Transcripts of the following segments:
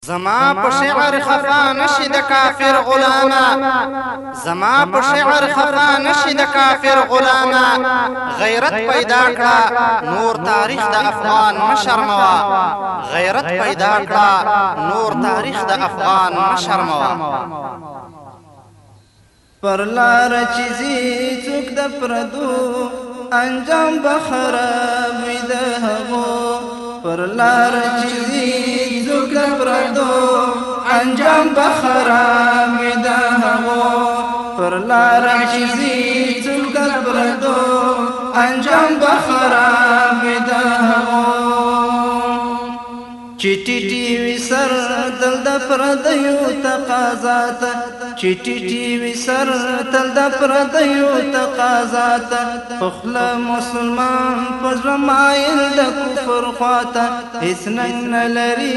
زما په شعر خفا نشي د کافر غلاما زما په شعر خفا نشي د کافر غلاما غیرت پیدا کړه نور تاریخ د افغان مشرموا غیرت پیدا کړه نور تاریخ د افغان مشرموا پر لار چیزی څوک د پردو انجام بخراب وي د هغو پر لار چیزی څوک د پردو انجام بخراب وي د هغو پر لار چیزی څوک د پردو انجام بخراب وي د هغو چټی ټی وی سر تل د پردیو تقاضات چټی ټی وی سر تل د پردیو تقاضات خپل مسلمان پزمایل د کفر خواته هیڅ نه لري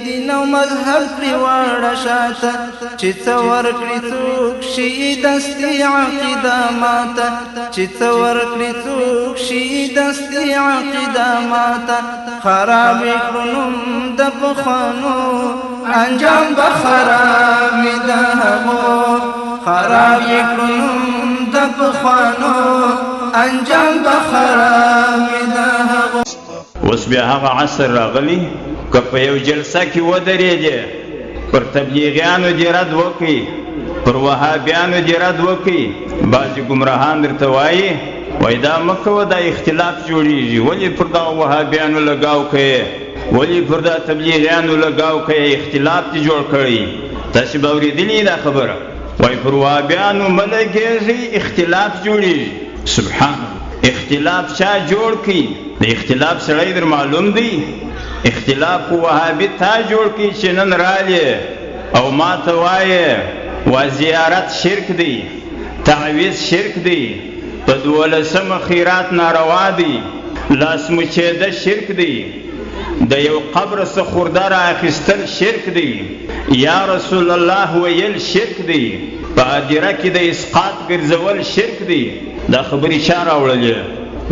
دین او مذهب پری وړه شاته چې څور کړی څوک شي دستي عقیده ماته چې څور کړی څوک شي دستي عقیده ماته خراب کړم د بخانو انجام بخراب د هغو خراب کړم د بخانو انجام بخراب د هغو اوس بیا هغه عصر راغلی که په یو جلسه کې ودرېږې پر تبلیغیانو دې رد وکړي پر وهابیانو دې رد وکړي بعضې ګمراهان درته وایي وای دا مه کوه دا اختلاف جوړېږي ولې پر دغه وهابیانو لګاو کوې ولې پر دا تبلیغیانو لګاو کوې اختلاف دې جوړ کړی تاسې به اورېدلي دا خبره وای پر وهابیانو مه لګېږئ اختلاف جوړېږي سبحان اختلاف چا جوړ کړي د اختلاف سړی در معلوم دی اختلاف خو وهابي تا جوړ کړي چې نن رالې او ما ته وایې وا زیارت شرک دی تعویض شرک دی په 12 خیرات ناروا دی لاس مچېده شرک دی د یو قبر څخه خورده رااخیستل شرک دی یا رسول الله ویل شرک دی په هدیره کې د اسقاط ګرځول شرک دی دا خبرې چا راوړلې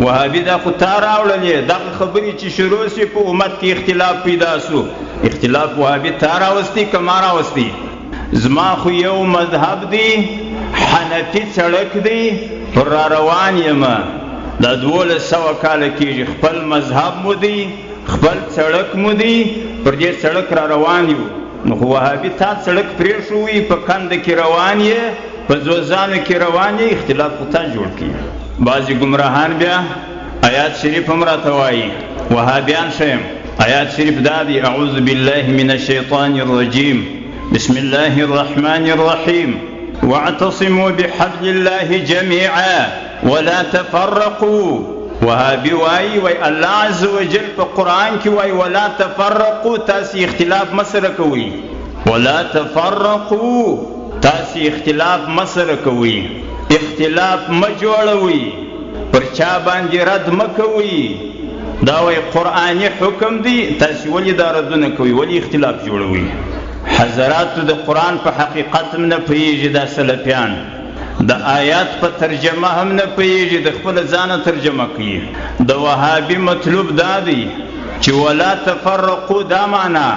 وهابي دا خو تا راوړلې دغه خبرې چې شروع سي په امت کې اختلاف پیدا سو اختلاف وهابي تا راوستي که ما راوستي زما خو یو مذهب دی حنفي سړک دی پر را روان یم دا 1200 کاله کېږي خپل مذهب مو دی خپل سړک مو دی پر دې سړک را روان یو نو خو وهابي تا سړک پرېښوي په کنده کې روان یې په زوزانو کې روان یې اختلاف خو تا جوړ کړي بعضې ګمراهان بیا آیات شریف هم راته وایي وهابیان ښیم آیات شریف دا دی اعوذ بالله من الشیطان الرجیم بسم الله الرحمن الرحیم واعتصموا بحبل الله جميعا ولا تفرقوا وهابي واي الله عز وجل په قرآن کې وايي ولا تفرقوا تاسې اختلاف مه سره کوئ ولا تفرقوا تاسې اختلاف مه سره کوئ اختلاف مه جوړوئ پر چا باندې رد مه کوئ دا وایي قرآني حکم دی تاسې ولې دا ردونه کوئ ولې اختلاف جوړوئ حضراتو د قرآن په حقیقت هم نه پوهېږي دا سلفیان د آیات په ترجمه هم نه پوهېږي د خپله ځانه ترجمه کوي د وهابي مطلوب دا دی چې ولا تفرقو دا معنا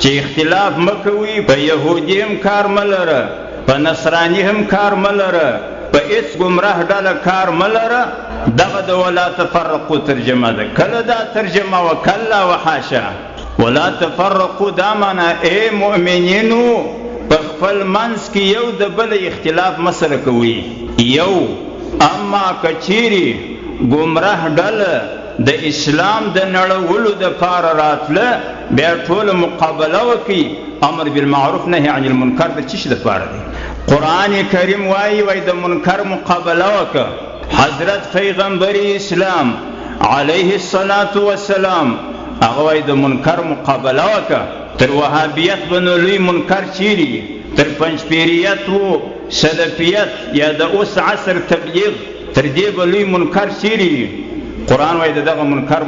چې اختلاف مه کوئ په یهودي هم کار مه لره په نصراني هم کار مه لره په هېڅ ګمراه ډله کار مه لره دغه د ولا تفرقو ترجمه ده کله دا ترجمه وکلا وحاشا ولا تفرقوا دا معنا ای مؤمنینو په خپل منځ کې یو د بل اختلاف مه سره کوئ یو اما که چیرې ګمراه ډله د اسلام د نړولو دپاره راتله بیا ټوله مقابله وکړي امر بالمعروف نهي عن المنکر د څه شي دپاره دی قرآن کریم وایي د منکر مقابله وکړه حضرت پیغمبر اسلام علیه الصلاة والسلام هغه وایي د منکر مقابله وکړه تر وهابیت به نو لوی منکر چیرې تر پنجپیریت و سلفیت یا د اوس عصر تبلیغ تر دې به لوی منکر چیرې قرآن وایي د دغه منکر